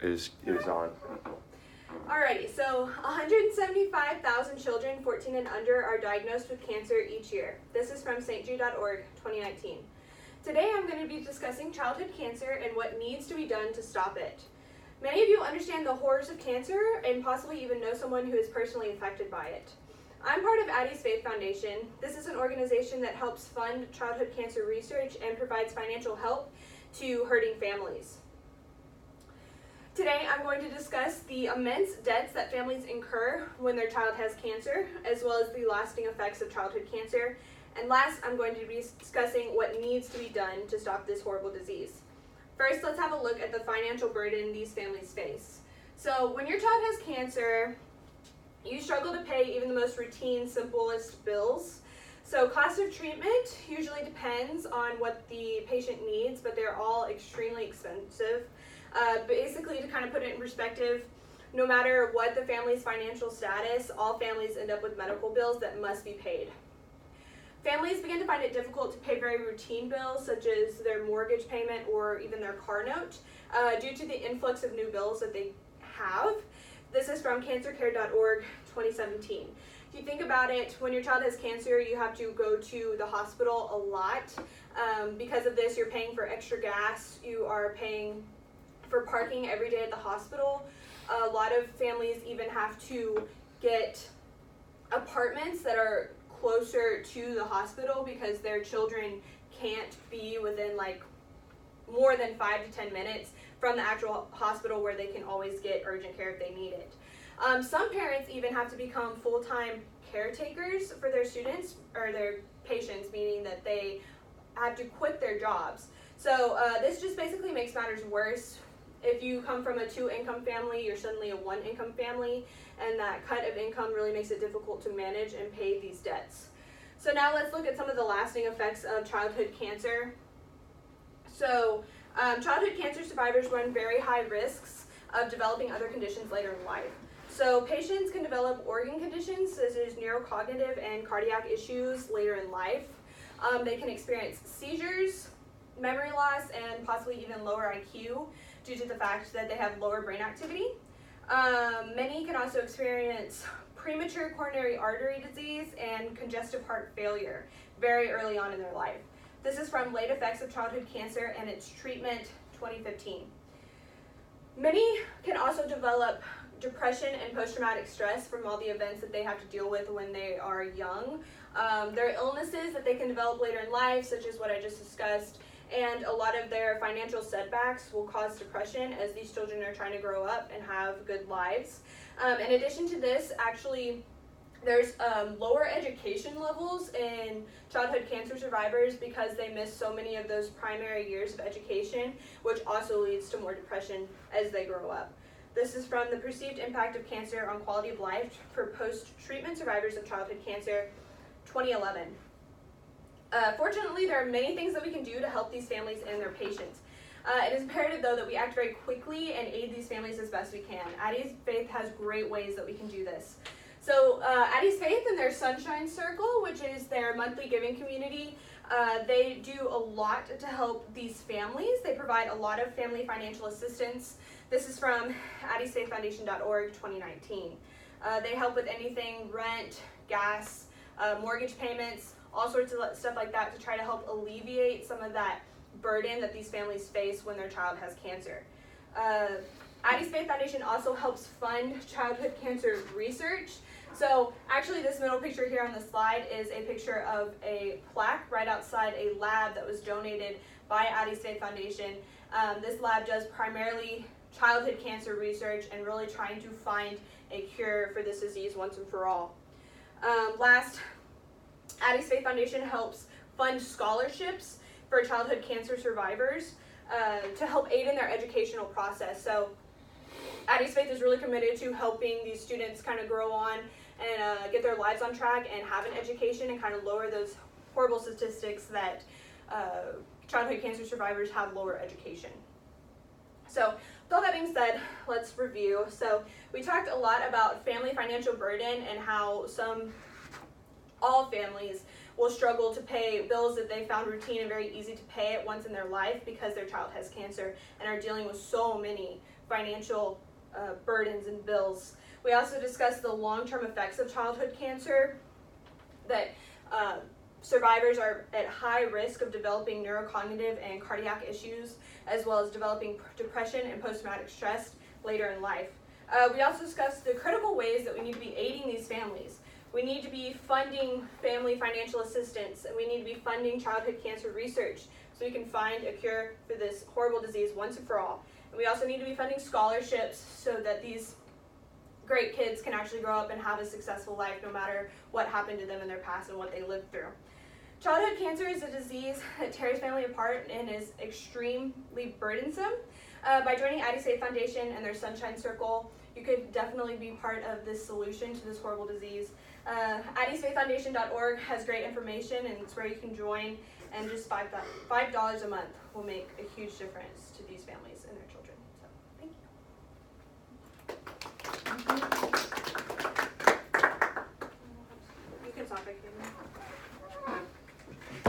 is on. Alrighty, so 175,000 children 14 and under are diagnosed with cancer each year. This is from stjude.org, 2019. Today I'm going to be discussing childhood cancer and what needs to be done to stop it. Many of you understand the horrors of cancer and possibly even know someone who is personally affected by it. I'm part of Addie's Faith Foundation. This is an organization that helps fund childhood cancer research and provides financial help to hurting families. Today I'm going to discuss the immense debts that families incur when their child has cancer, as well as the lasting effects of childhood cancer. And last, I'm going to be discussing what needs to be done to stop this horrible disease. First, let's have a look at the financial burden these families face. So when your child has cancer, you struggle to pay even the most routine, simplest bills. So cost of treatment usually depends on what the patient needs, but they're all extremely expensive. Basically, to kind of put it in perspective, no matter what the family's financial status, all families end up with medical bills that must be paid. Families begin to find it difficult to pay very routine bills, such as their mortgage payment or even their car note, due to the influx of new bills that they have. This is from cancercare.org, 2017. If you think about it, when your child has cancer, you have to go to the hospital a lot. Because of this, you're paying for extra gas, you are paying for parking every day at the hospital. A lot of families even have to get apartments that are closer to the hospital because their children can't be within more than 5 to 10 minutes from the actual hospital where they can always get urgent care if they need it. Some parents even have to become full-time caretakers for their students or their patients, meaning that they have to quit their jobs. So this just basically makes matters worse. If you come from a 2-income family, you're suddenly a 1-income family, and that cut of income really makes it difficult to manage and pay these debts. So now let's look at some of the lasting effects of childhood cancer. So childhood cancer survivors run very high risks of developing other conditions later in life. So patients can develop organ conditions such as neurocognitive and cardiac issues later in life. They can experience seizures, memory loss, and possibly even lower IQ due to the fact that they have lower brain activity. Many can also experience premature coronary artery disease and congestive heart failure very early on in their life. This is from Late Effects of Childhood Cancer and Its Treatment, 2015. Many can also develop depression and post-traumatic stress from all the events that they have to deal with when they are young. There are illnesses that they can develop later in life, such as what I just discussed, and a lot of their financial setbacks will cause depression as these children are trying to grow up and have good lives. In addition to this, actually, there's lower education levels in childhood cancer survivors because they miss so many of those primary years of education, which also leads to more depression as they grow up. This is from the Perceived Impact of Cancer on Quality of Life for Post-Treatment Survivors of Childhood Cancer, 2011. Fortunately, there are many things that we can do to help these families and their patients. It is imperative, though, that we act very quickly and aid these families as best we can. Addie's Faith has great ways that we can do this. So Addie's Faith and their Sunshine Circle, which is their monthly giving community, they do a lot to help these families. They provide a lot of family financial assistance. This is from addiesfaithfoundation.org, 2019. They help with anything, rent, gas, mortgage payments, all sorts of stuff like that to try to help alleviate some of that burden that these families face when their child has cancer. Addie's Faith Foundation also helps fund childhood cancer research. So actually this middle picture here on the slide is a picture of a plaque right outside a lab that was donated by Addie's Faith Foundation. This lab does primarily childhood cancer research and really trying to find a cure for this disease once and for all. Last, Addie's Faith Foundation helps fund scholarships for childhood cancer survivors to help aid in their educational process. So Addie's Faith is really committed to helping these students kind of grow on and get their lives on track and have an education and kind of lower those horrible statistics that childhood cancer survivors have lower education. So with all that being said, let's review. So we talked a lot about family financial burden and how all families will struggle to pay bills that they found routine and very easy to pay at once in their life because their child has cancer and are dealing with so many financial burdens and bills. We also discussed the long-term effects of childhood cancer, that survivors are at high risk of developing neurocognitive and cardiac issues, as well as developing depression and post-traumatic stress later in life. We also discussed the critical ways that we need to be aiding these families. We need to be funding family financial assistance, and we need to be funding childhood cancer research so we can find a cure for this horrible disease once and for all. And we also need to be funding scholarships so that these great kids can actually grow up and have a successful life no matter what happened to them in their past and what they lived through. Childhood cancer is a disease that tears family apart and is extremely burdensome. By joining Addie's Faith Foundation and their Sunshine Circle, you could definitely be part of this solution to this horrible disease. Addie'sFaithFoundation.org has great information, and it's where you can join, and just $5 a month will make a huge difference to these families and their children. So, thank you. You can stop right here.